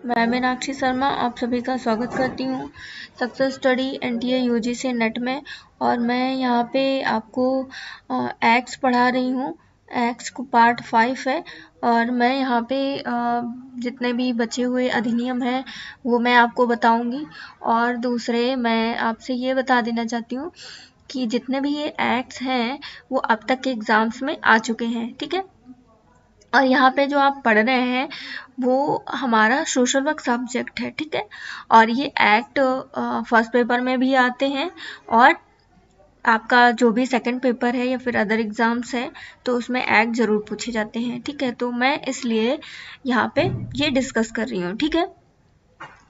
मैं मीनाक्षी शर्मा आप सभी का स्वागत करती हूँ success study NTA UGC net में। और मैं यहाँ पे आपको एक्ट्स पढ़ा रही हूँ। एक्ट्स को पार्ट 5 है और मैं यहाँ पे जितने भी बचे हुए अधिनियम हैं वो मैं आपको बताऊँगी। और दूसरे मैं आपसे ये बता देना चाहती हूँ कि जितने भी ये एक्ट्स हैं वो अब तक के एग्ज़ाम्स में आ चुके हैं, ठीक है। और यहाँ पे जो आप पढ़ रहे हैं वो हमारा सोशल वर्क सब्जेक्ट है, ठीक है। और ये एक्ट फर्स्ट पेपर में भी आते हैं और आपका जो भी सेकंड पेपर है या फिर अदर एग्जाम्स है तो उसमें एक्ट ज़रूर पूछे जाते हैं, ठीक है। तो मैं इसलिए यहाँ पे ये डिस्कस कर रही हूँ, ठीक है।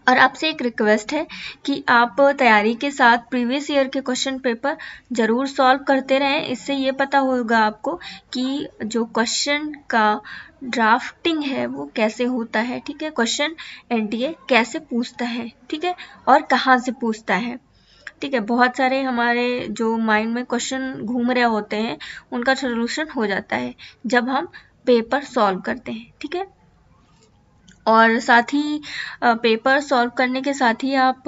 और आपसे एक रिक्वेस्ट है कि आप तैयारी के साथ प्रीवियस ईयर के क्वेश्चन पेपर ज़रूर सॉल्व करते रहें। इससे ये पता होगा आपको कि जो क्वेश्चन का ड्राफ्टिंग है वो कैसे होता है, ठीक है। क्वेश्चन एनटीए कैसे पूछता है, ठीक है, और कहाँ से पूछता है, ठीक है। बहुत सारे हमारे जो माइंड में क्वेश्चन घूम रहे होते हैं उनका सोल्यूशन हो जाता है जब हम पेपर सॉल्व करते हैं, ठीक है। और साथ ही पेपर सॉल्व करने के साथ ही आप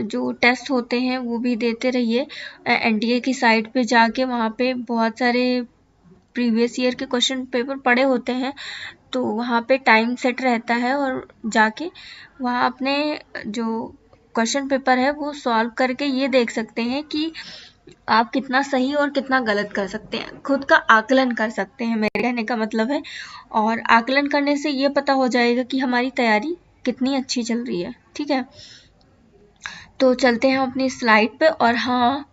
जो टेस्ट होते हैं वो भी देते रहिए। एनटीए की साइट पे जाके वहाँ पे बहुत सारे प्रीवियस ईयर के क्वेश्चन पेपर पड़े होते हैं तो वहाँ पे टाइम सेट रहता है और जाके वहाँ अपने जो क्वेश्चन पेपर है वो सॉल्व करके ये देख सकते हैं कि आप कितना सही और कितना गलत कर सकते हैं, खुद का आकलन कर सकते हैं, मेरे कहने का मतलब है। और आकलन करने से ये पता हो जाएगा कि हमारी तैयारी कितनी अच्छी चल रही है, ठीक है। तो चलते हैं अपनी स्लाइड पे। और हाँ,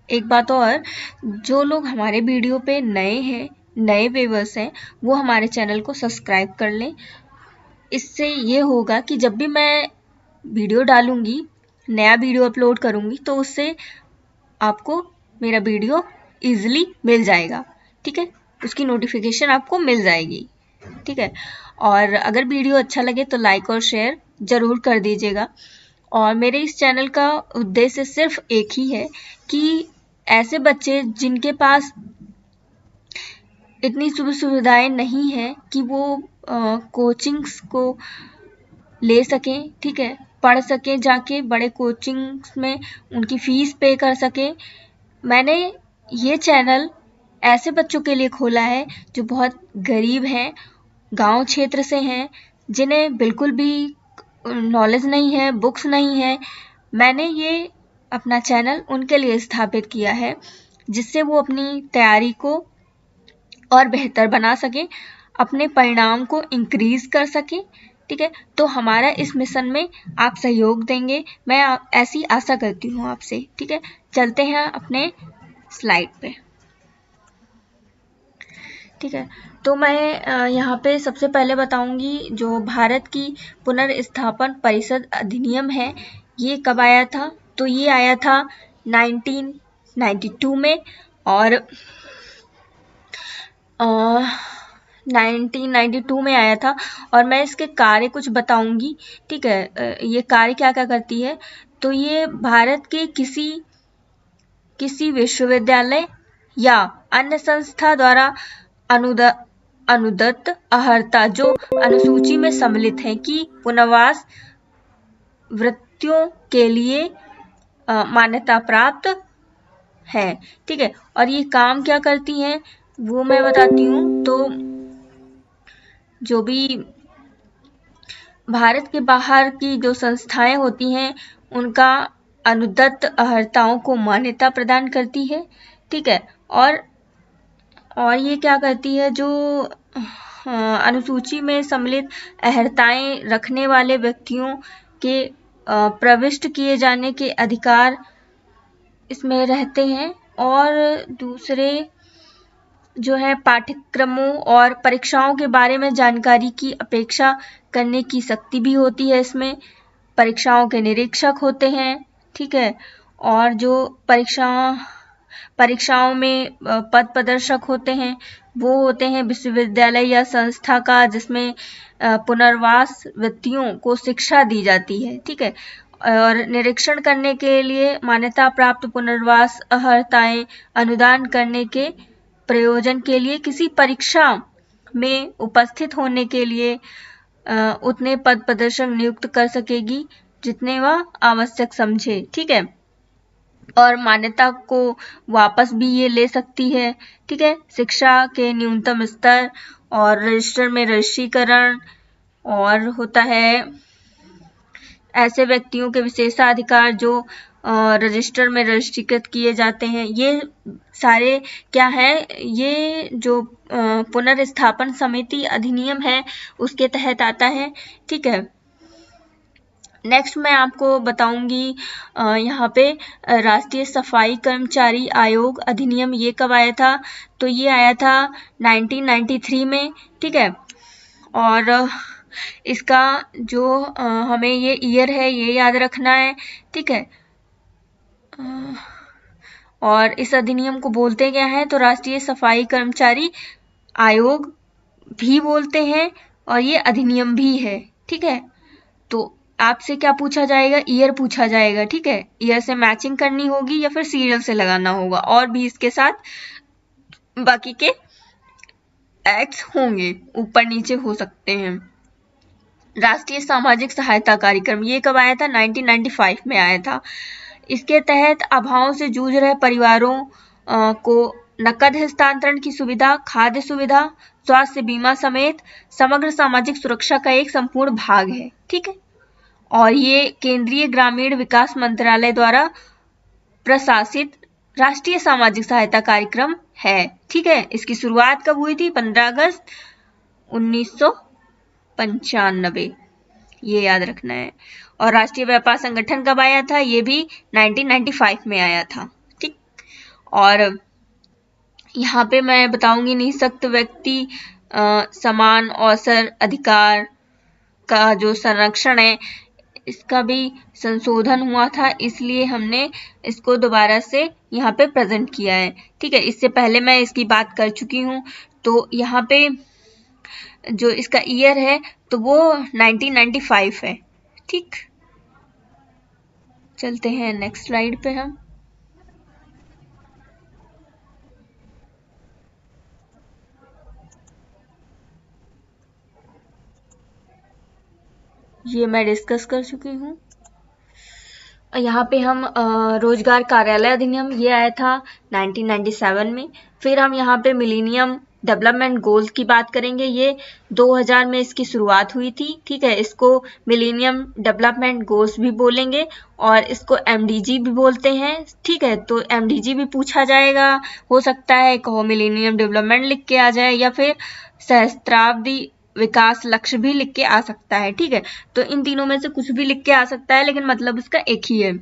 एक बात और, जो लोग हमारे वीडियो पे नए हैं, नए व्यूअर्स हैं, वो हमारे चैनल को सब्सक्राइब कर लें। इससे ये होगा कि जब भी मैं वीडियो डालूंगी, नया वीडियो अपलोड करूंगी तो उससे आपको मेरा वीडियो इजीली मिल जाएगा, ठीक है। उसकी नोटिफिकेशन आपको मिल जाएगी, ठीक है। और अगर वीडियो अच्छा लगे तो लाइक और शेयर ज़रूर कर दीजिएगा। और मेरे इस चैनल का उद्देश्य सिर्फ एक ही है कि ऐसे बच्चे जिनके पास इतनी सुविधाएं नहीं है कि वो कोचिंग्स को ले सकें, ठीक है, पढ़ सकें जाके बड़े कोचिंग्स में उनकी फ़ीस पे कर सकें। मैंने ये चैनल ऐसे बच्चों के लिए खोला है जो बहुत गरीब हैं, गांव क्षेत्र से हैं, जिन्हें बिल्कुल भी नॉलेज नहीं है, बुक्स नहीं है। मैंने ये अपना चैनल उनके लिए स्थापित किया है जिससे वो अपनी तैयारी को और बेहतर बना सकें, अपने परिणाम को इंक्रीज कर सकें, ठीक है। तो हमारा इस मिशन में आप सहयोग देंगे, मैं ऐसी आशा करती हूँ आपसे, ठीक है। चलते हैं अपने स्लाइड पे, ठीक है। तो मैं यहाँ पे सबसे पहले बताऊंगी जो भारत की पुनर्स्थापन परिषद अधिनियम है ये कब आया था। तो ये आया था 1992 में और 1992 में आया था। और मैं इसके कार्य कुछ बताऊंगी, ठीक है। ये कार्य क्या क्या करती है, तो ये भारत के किसी विश्वविद्यालय या अन्य संस्था द्वारा अनुदत्त अर्हता जो अनुसूची में सम्मिलित है कि पुनर्वास वृत्तियों के लिए मान्यता प्राप्त है, ठीक है। और ये काम क्या करती हैं वो मैं बताती हूँ। तो जो भी भारत के बाहर की जो संस्थाएं होती हैं उनका अनुदत्त अर्हताओं को मान्यता प्रदान करती है, ठीक है। और ये क्या करती है, जो अनुसूची में सम्मिलित अर्हताएं रखने वाले व्यक्तियों के प्रविष्ट किए जाने के अधिकार इसमें रहते हैं। और दूसरे जो है पाठ्यक्रमों और परीक्षाओं के बारे में जानकारी की अपेक्षा करने की शक्ति भी होती है इसमें। परीक्षाओं के निरीक्षक होते हैं, ठीक है। और जो परीक्षाओं में पद प्रदर्शक होते हैं वो होते हैं विश्वविद्यालय या संस्था का जिसमें पुनर्वास व्यक्तियों को शिक्षा दी जाती है, ठीक है। और निरीक्षण करने के लिए मान्यता प्राप्त पुनर्वास अर्हताएं अनुदान करने के प्रयोजन के लिए किसी परीक्षा में उपस्थित होने के लिए उतने पद प्रदर्शक नियुक्त कर सकेगी जितने वह आवश्यक समझे, ठीक है। और मान्यता को वापस भी ये ले सकती है, ठीक है। शिक्षा के न्यूनतम स्तर और रजिस्टर में रजिस्ट्रीकरण, और होता है ऐसे व्यक्तियों के विशेषाधिकार जो रजिस्टर में रजिस्ट्रीकृत किए जाते हैं। ये सारे क्या है, ये जो पुनर्स्थापन समिति अधिनियम है उसके तहत आता है, ठीक है। नेक्स्ट मैं आपको बताऊंगी यहाँ पे राष्ट्रीय सफाई कर्मचारी आयोग अधिनियम ये कब आया था, तो ये आया था 1993 में, ठीक है। और इसका जो हमें ये ईयर है ये याद रखना है, ठीक है। और इस अधिनियम को बोलते क्या है, तो राष्ट्रीय सफाई कर्मचारी आयोग भी बोलते हैं और ये अधिनियम भी है, ठीक है। तो आपसे क्या पूछा जाएगा, ईयर पूछा जाएगा, ठीक है। ईयर से मैचिंग करनी होगी या फिर सीरियल से लगाना होगा, और भी इसके साथ बाकी के एक्ट्स होंगे, ऊपर नीचे हो सकते हैं। राष्ट्रीय सामाजिक सहायता कार्यक्रम ये कब आया था, 1995 में आया था। इसके तहत अभावों से जूझ रहे परिवारों को नकद हस्तांतरण की सुविधा, खाद्य सुविधा, स्वास्थ्य बीमा समेत समग्र सामाजिक सुरक्षा का एक संपूर्ण भाग है, ठीक है। और ये केंद्रीय ग्रामीण विकास मंत्रालय द्वारा प्रशासित राष्ट्रीय सामाजिक सहायता कार्यक्रम है, ठीक है। इसकी शुरुआत कब हुई थी, 15 अगस्त 1995, ये याद रखना है। और राष्ट्रीय व्यापार संगठन कब आया था, ये भी 1995 में आया था, ठीक। और यहाँ पे मैं बताऊंगी निःशक्त व्यक्ति समान अवसर अधिकार का जो संरक्षण है इसका भी संशोधन हुआ था, इसलिए हमने इसको दोबारा से यहाँ पे प्रेजेंट किया है, ठीक है। इससे पहले मैं इसकी बात कर चुकी हूँ, तो यहाँ पे जो इसका ईयर है तो वो 1995 है, ठीक। चलते हैं नेक्स्ट स्लाइड पे हम। ये मैं डिस्कस कर चुकी हूँ। यहाँ पे हम रोजगार कार्यालय अधिनियम ये आया था 1997 में। फिर हम यहाँ पे मिलेनियम डेवलपमेंट गोल्स की बात करेंगे, ये 2000 में इसकी शुरुआत हुई थी, ठीक है। इसको मिलेनियम डेवलपमेंट गोल्स भी बोलेंगे और इसको MDG भी बोलते हैं, ठीक है। तो MDG भी पूछा जाएगा, हो सकता है कहो मिलेनियम डेवलपमेंट लिख के आ जाए या फिर सहस्त्राब्दी विकास लक्ष्य भी लिख के आ सकता है, ठीक है। तो इन तीनों में से कुछ भी लिख के आ सकता है, लेकिन मतलब इसका एक ही है,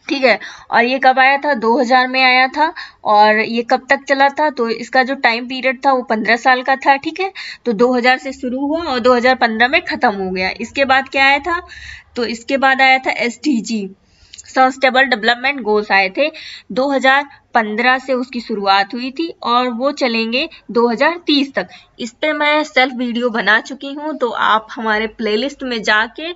ठीक है। और ये कब आया था, 2000 में आया था। और ये कब तक चला था, तो इसका जो टाइम पीरियड था वो 15 साल का था, ठीक है। तो 2000 से शुरू हुआ और 2015 में खत्म हो गया। इसके बाद क्या आया था, तो इसके बाद आया था SDG सस्टेनेबल डेवलपमेंट गोल्स आए थे। 2015 से उसकी शुरुआत हुई थी और वो चलेंगे 2030 तक। इस पे मैं सेल्फ वीडियो बना चुकी हूँ, तो आप हमारे प्लेलिस्ट में जाके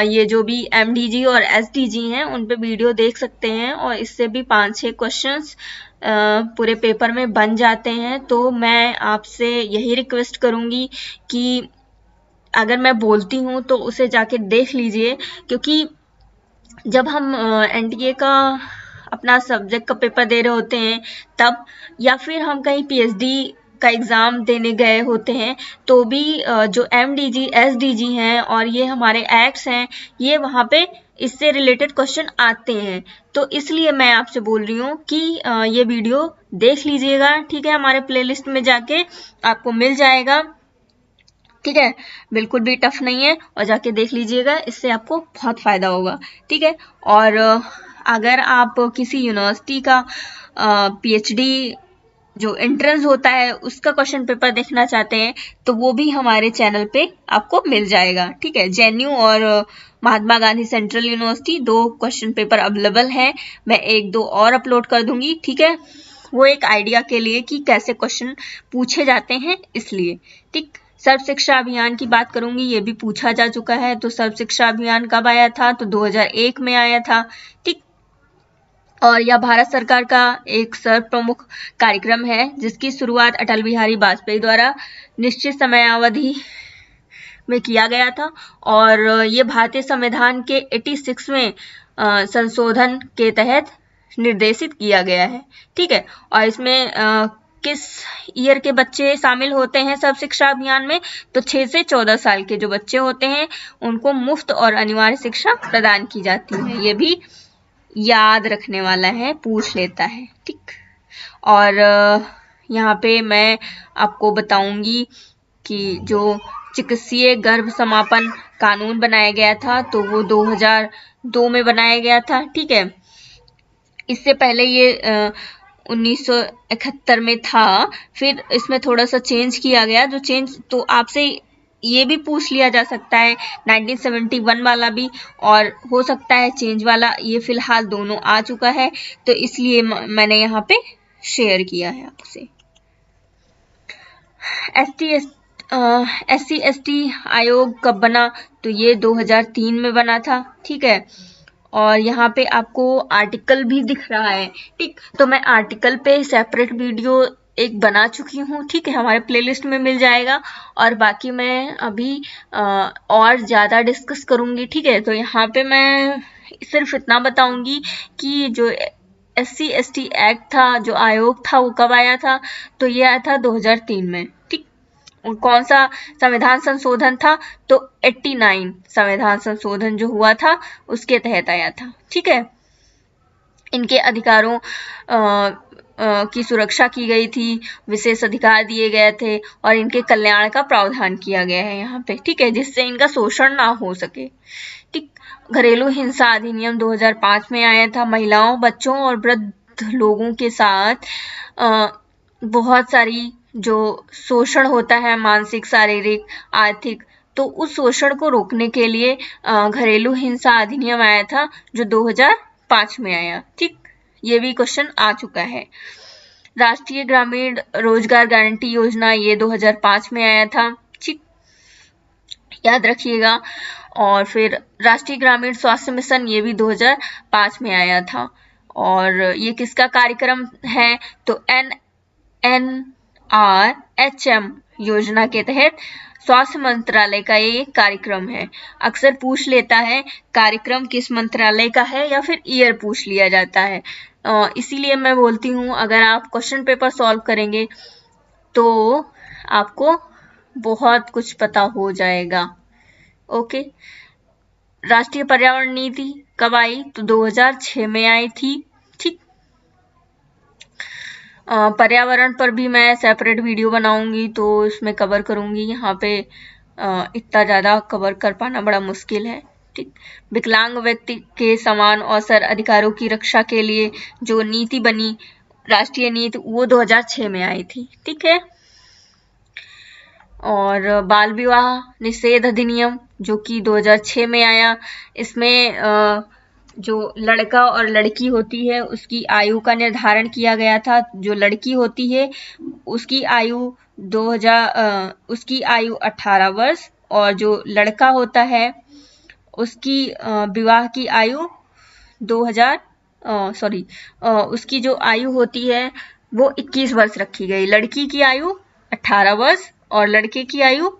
ये जो भी MDG और SDG हैं उन पे वीडियो देख सकते हैं, और इससे भी 5-6 क्वेश्चंस पूरे पेपर में बन जाते हैं। तो मैं आपसे यही रिक्वेस्ट करूँगी कि अगर मैं बोलती हूँ तो उसे जाके देख लीजिए, क्योंकि जब हम NTA का अपना सब्जेक्ट का पेपर दे रहे होते हैं तब, या फिर हम कहीं PhD का एग्ज़ाम देने गए होते हैं, तो भी जो MDG SDG हैं और ये हमारे एक्ट्स हैं, ये वहाँ पे इससे रिलेटेड क्वेश्चन आते हैं। तो इसलिए मैं आपसे बोल रही हूँ कि ये वीडियो देख लीजिएगा, ठीक है। हमारे प्लेलिस्ट में जाके आपको मिल जाएगा, ठीक है। बिल्कुल भी टफ नहीं है, और जाके देख लीजिएगा, इससे आपको बहुत फायदा होगा, ठीक है। और अगर आप किसी यूनिवर्सिटी का PhD जो एंट्रेंस होता है उसका क्वेश्चन पेपर देखना चाहते हैं तो वो भी हमारे चैनल पे आपको मिल जाएगा, ठीक है। JNU और Mahatma Gandhi central university 2 question paper available है, मैं 1-2 और अपलोड कर दूंगी, ठीक है। वो एक आइडिया के लिए कि कैसे क्वेश्चन पूछे जाते हैं, इसलिए, ठीक। सर्व शिक्षा अभियान की बात करूंगी, ये भी पूछा जा चुका है। तो सर्व शिक्षा अभियान कब आया था, तो 2001 में आया था, ठीक। और यह भारत सरकार का एक सर्व प्रमुख कार्यक्रम है जिसकी शुरुआत अटल बिहारी वाजपेयी द्वारा निश्चित समयावधि में किया गया था और ये भारतीय संविधान के 86वें संशोधन के तहत निर्देशित किया गया है। ठीक है, और इसमें किस ईयर के बच्चे शामिल होते हैं सर्व शिक्षा अभियान में, तो 6 से 14 साल के जो बच्चे होते हैं उनको मुफ्त और अनिवार्य शिक्षा प्रदान की जाती है। ये भी याद रखने वाला है, पूछ लेता है। ठीक, और यहाँ पे मैं आपको बताऊंगी कि जो चिकित्सीय गर्भ समापन कानून बनाया गया था तो वो 2002 में बनाया गया था। ठीक है, इससे पहले ये 1971 में था, फिर इसमें थोड़ा सा चेंज किया गया। जो चेंज तो आपसे ये भी पूछ लिया जा सकता है 1971 वाला भी, और हो सकता है चेंज वाला, ये फिलहाल दोनों आ चुका है तो इसलिए मैंने यहाँ पे शेयर किया है आपसे। SC/ST आयोग कब बना, तो ये 2003 में बना था। ठीक है, और यहाँ पे आपको आर्टिकल भी दिख रहा है। ठीक, तो मैं आर्टिकल पे सेपरेट वीडियो एक बना चुकी हूँ। ठीक है, हमारे प्लेलिस्ट में मिल जाएगा, और बाकी मैं अभी और ज़्यादा डिस्कस करूँगी। ठीक है, तो यहाँ पे मैं सिर्फ इतना बताऊँगी कि जो SC/ST एक्ट था, जो आयोग था, वो कब आया था, तो ये आया था 2003 में। ठीक, कौन सा संविधान संशोधन था, तो 89 संविधान संशोधन जो हुआ था उसके तहत आया था। ठीक है, इनके अधिकारों की सुरक्षा की गई थी, विशेष अधिकार दिए गए थे और इनके कल्याण का प्रावधान किया गया है यहाँ पे। ठीक है, जिससे इनका शोषण ना हो सके। ठीक, घरेलू हिंसा अधिनियम 2005 में आया था। महिलाओं, बच्चों और वृद्ध लोगों के साथ बहुत सारी जो शोषण होता है, मानसिक, शारीरिक, आर्थिक, तो उस शोषण को रोकने के लिए घरेलू हिंसा अधिनियम आया था जो 2005 में आया। ठीक, ये भी क्वेश्चन आ चुका है। राष्ट्रीय ग्रामीण रोजगार गारंटी योजना, ये 2005 में आया था। ठीक, याद रखिएगा। और फिर राष्ट्रीय ग्रामीण स्वास्थ्य मिशन, ये भी 2005 में आया था। और ये किसका कार्यक्रम है, तो NRHM योजना के तहत स्वास्थ्य मंत्रालय का ये कार्यक्रम है। अक्सर पूछ लेता है कार्यक्रम किस मंत्रालय का है, या फिर ईयर पूछ लिया जाता है। इसीलिए मैं बोलती हूँ अगर आप क्वेश्चन पेपर सॉल्व करेंगे तो आपको बहुत कुछ पता हो जाएगा। ओके, राष्ट्रीय पर्यावरण नीति कब आई, तो 2006 में आई थी। ठीक, पर्यावरण पर भी मैं सेपरेट वीडियो बनाऊंगी तो इसमें कवर करूंगी। यहाँ पे इतना ज़्यादा कवर कर पाना बड़ा मुश्किल है। ठीक, विकलांग व्यक्ति के समान अवसर अधिकारों की रक्षा के लिए जो नीति बनी, राष्ट्रीय नीति, वो 2006 में आई थी। ठीक है, और बाल विवाह निषेध अधिनियम जो कि 2006 में आया। इसमें जो लड़का और लड़की होती है उसकी आयु का निर्धारण किया गया था। जो लड़की होती है उसकी आयु 18 वर्ष, और जो लड़का होता है उसकी विवाह की आयु उसकी जो आयु होती है वो 21 वर्ष रखी गई। लड़की की आयु 18 वर्ष और लड़के की आयु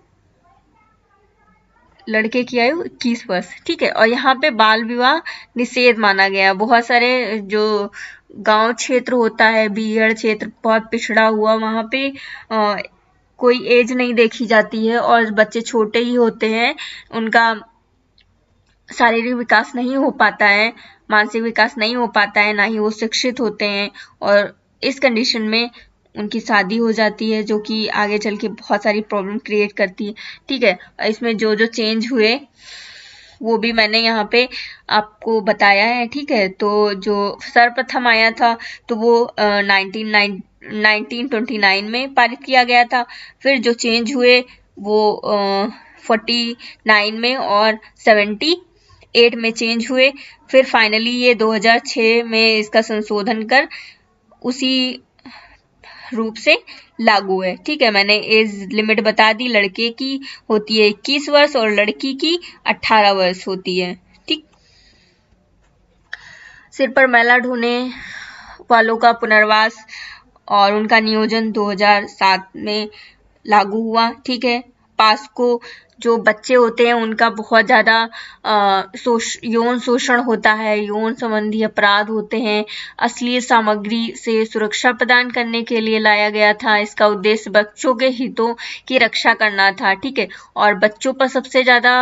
21 वर्ष। ठीक है, और यहाँ पे बाल विवाह निषेध माना गया। बहुत सारे जो गांव क्षेत्र होता है, बीहड़ क्षेत्र, बहुत पिछड़ा हुआ, वहाँ पे कोई एज नहीं देखी जाती है और बच्चे छोटे ही होते हैं, उनका शारीरिक विकास नहीं हो पाता है, मानसिक विकास नहीं हो पाता है, ना ही वो शिक्षित होते हैं, और इस कंडीशन में उनकी शादी हो जाती है जो कि आगे चल के बहुत सारी प्रॉब्लम क्रिएट करती है। ठीक है, इसमें जो जो चेंज हुए वो भी मैंने यहाँ पे आपको बताया है। ठीक है, तो जो सर्वप्रथम आया था तो वो 1929 में पारित किया गया था। फिर जो चेंज हुए वो 49 में और 78 में चेंज हुए। फिर फाइनली ये 2006 में इसका संशोधन कर उसी रूप से लागू है। ठीक है, मैंने एज लिमिट बता दी। लड़के की होती है 21 वर्ष और लड़की की 18 वर्ष होती है। ठीक, सिर पर मैला ढोने वालों का पुनर्वास और उनका नियोजन 2007 में लागू हुआ। ठीक है, पास्को जो बच्चे होते हैं उनका बहुत ज़्यादा यौन शोषण होता है, यौन संबंधी अपराध होते हैं। अश्लील सामग्री से सुरक्षा प्रदान करने के लिए लाया गया था। इसका उद्देश्य बच्चों के हितों की रक्षा करना था, ठीक है। और बच्चों पर सबसे ज़्यादा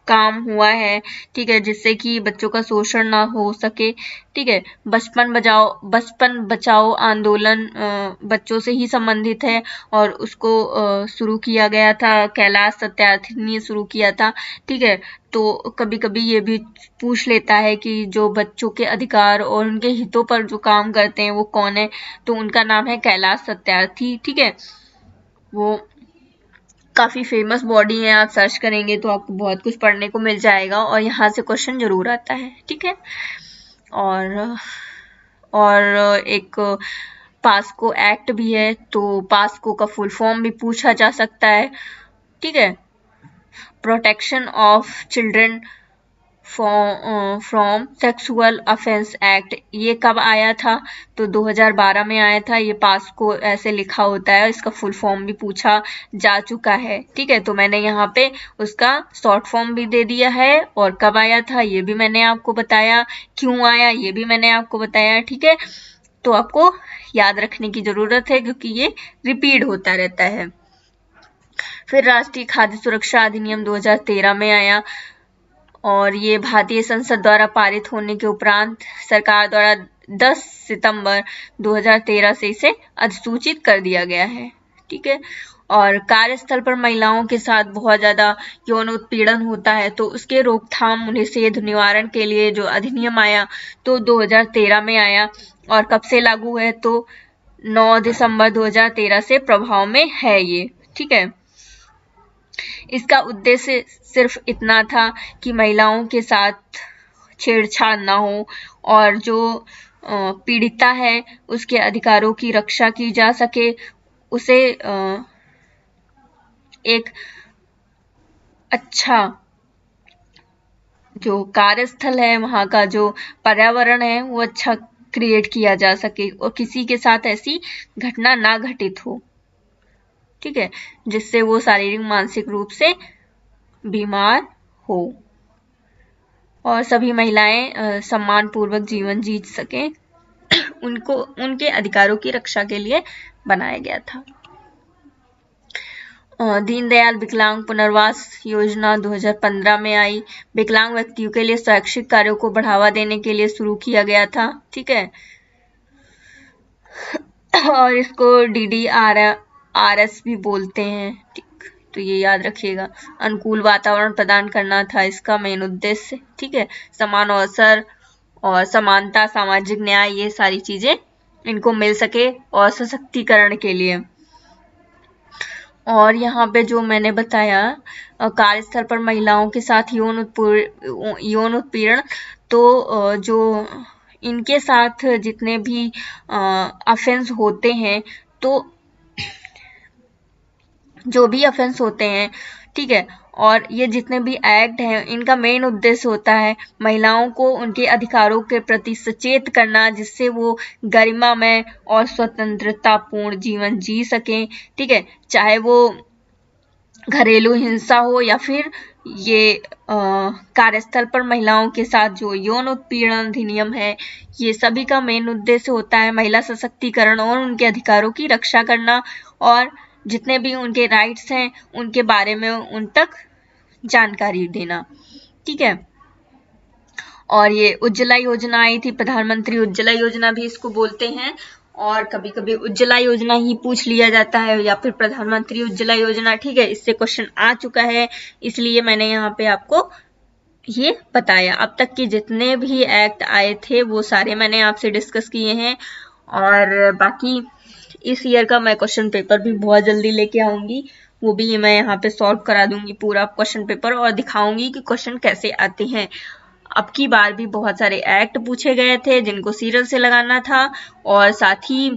काम हुआ है, ठीक है, जिससे कि बच्चों का शोषण ना हो सके, ठीक है। बचपन बचाओ आंदोलन बच्चों से ही संबंधित है और उसको शुरू किया गया था, कैलाश सत्यार्थी ने शुरू किया था, ठीक है। तो कभी कभी ये भी पूछ लेता है कि जो बच्चों के अधिकार और उनके हितों पर जो काम करते हैं वो कौन है, तो उनका नाम है कैलाश सत्यार्थी, ठीक है। वो काफी फेमस बॉडी है, आप सर्च करेंगे तो आपको बहुत कुछ पढ़ने को मिल जाएगा और यहाँ से क्वेश्चन जरूर आता है, ठीक है। और एक पास्को एक्ट भी है, तो पास्को का फुल फॉर्म भी पूछा जा सकता है, ठीक है। Protection of children from sexual offence act, ये कब आया था, तो 2012 में आया था। ये पास्को ऐसे लिखा होता है, इसका फुल फॉर्म भी पूछा जा चुका है, ठीक है। तो मैंने यहाँ पे उसका शॉर्ट फॉर्म भी दे दिया है और कब आया था ये भी मैंने आपको बताया, क्यों आया ये भी मैंने आपको बताया, ठीक है। तो आपको याद रखने की जरूरत है क्योंकि ये रिपीट होता रहता है। फिर राष्ट्रीय खाद्य सुरक्षा अधिनियम 2013 में आया और ये भारतीय संसद द्वारा पारित होने के उपरांत सरकार द्वारा 10 सितंबर 2013 से इसे अधिसूचित कर दिया गया है, ठीक है। और कार्यस्थल पर महिलाओं के साथ बहुत ज्यादा यौन उत्पीड़न होता है, तो उसके रोकथाम निषेध निवारण के लिए जो अधिनियम आया तो 2013 में आया और कब से लागू है, तो 9 दिसंबर 2013 से प्रभाव में है ये, ठीक है। इसका उद्देश्य सिर्फ इतना था कि महिलाओं के साथ छेड़छाड़ ना हो और जो पीड़िता है उसके अधिकारों की रक्षा की जा सके, उसे एक अच्छा जो कार्यस्थल है वहाँ का जो पर्यावरण है वो अच्छा क्रिएट किया जा सके और किसी के साथ ऐसी घटना ना घटित हो, ठीक है, जिससे वो शारीरिक मानसिक रूप से बीमार हो और सभी महिलाएं सम्मान पूर्वक जीवन जी सकें। उनको उनके अधिकारों की रक्षा के लिए बनाया गया था। दीनदयाल विकलांग पुनर्वास योजना 2015 में आई, विकलांग व्यक्तियों के लिए शैक्षिक कार्यों को बढ़ावा देने के लिए शुरू किया गया था, ठीक है। और इसको DDRS भी बोलते हैं, ठीक, तो ये याद रखिएगा। अनुकूल वातावरण प्रदान करना था इसका मेन उद्देश्य, ठीक है। समान अवसर और समानता, सामाजिक न्याय, ये सारी चीजें इनको मिल सके और सशक्तिकरण के लिए। और यहाँ पे जो मैंने बताया कार्यस्थल पर महिलाओं के साथ यौन उत्पीड़न, तो जो इनके साथ जितने भी ऑफेंस होते हैं, तो जो भी ऑफेंस होते हैं, ठीक है, और ये जितने भी एक्ट हैं इनका मेन उद्देश्य होता है महिलाओं को उनके अधिकारों के प्रति सचेत करना, जिससे वो गरिमामय और स्वतंत्रतापूर्ण जीवन जी सकें, ठीक है। चाहे वो घरेलू हिंसा हो या फिर ये कार्यस्थल पर महिलाओं के साथ जो यौन उत्पीड़न अधिनियम है, ये सभी का मेन उद्देश्य होता है महिला सशक्तिकरण और उनके अधिकारों की रक्षा करना और जितने भी उनके राइट्स हैं उनके बारे में उन तक जानकारी देना, ठीक है। और ये उज्ज्वला योजना आई थी, प्रधानमंत्री उज्ज्वला योजना भी इसको बोलते हैं और कभी कभी उज्ज्वला योजना ही पूछ लिया जाता है या फिर प्रधानमंत्री उज्ज्वला योजना, ठीक है। इससे क्वेश्चन आ चुका है, इसलिए मैंने यहाँ पे आपको ये बताया। अब तक के जितने भी एक्ट आए थे वो सारे मैंने आपसे डिस्कस किए हैं और बाकी इस ईयर का मैं क्वेश्चन पेपर भी बहुत जल्दी लेके आऊंगी, वो भी मैं यहाँ पे सॉल्व करा दूंगी पूरा क्वेश्चन पेपर और दिखाऊंगी कि क्वेश्चन कैसे आते हैं। अब की बार भी बहुत सारे एक्ट पूछे गए थे जिनको सीरियल से लगाना था और साथ ही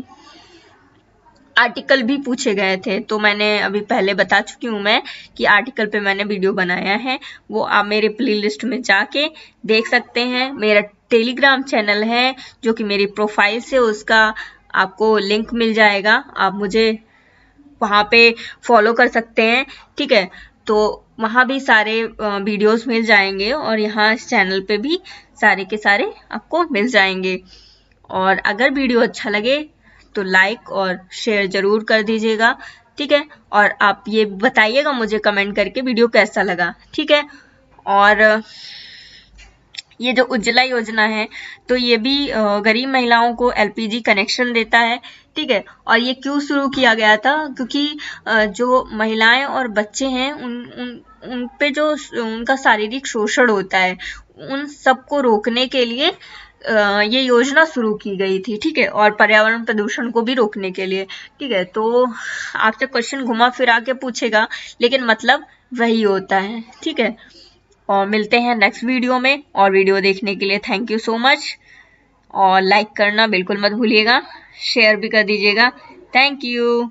आर्टिकल भी पूछे गए थे, तो मैंने अभी पहले बता चुकी हूँ मैं कि आर्टिकल पे मैंने वीडियो बनाया है, वो आप मेरे प्लेलिस्ट में जाके देख सकते हैं। मेरा टेलीग्राम चैनल है जो कि मेरी प्रोफाइल से उसका आपको लिंक मिल जाएगा, आप मुझे वहाँ पे फॉलो कर सकते हैं, ठीक है। तो वहाँ भी सारे वीडियोस मिल जाएंगे और यहाँ इस चैनल पे भी सारे के सारे आपको मिल जाएंगे। और अगर वीडियो अच्छा लगे तो लाइक और शेयर जरूर कर दीजिएगा, ठीक है। और आप ये बताइएगा मुझे कमेंट करके वीडियो कैसा लगा, ठीक है। और ये जो उज्ज्वला योजना है तो ये भी गरीब महिलाओं को एलपीजी कनेक्शन देता है, ठीक है। और ये क्यों शुरू किया गया था, क्योंकि जो महिलाएं और बच्चे हैं उन पे जो उनका शारीरिक शोषण होता है उन सबको रोकने के लिए ये योजना शुरू की गई थी, ठीक है। और पर्यावरण प्रदूषण को भी रोकने के लिए, ठीक है। तो आपसे क्वेश्चन घुमा फिरा के पूछेगा लेकिन मतलब वही होता है, ठीक है। और मिलते हैं नेक्स्ट वीडियो में। और वीडियो देखने के लिए थैंक यू सो मच। और लाइक करना बिल्कुल मत भूलिएगा, शेयर भी कर दीजिएगा। Thank you.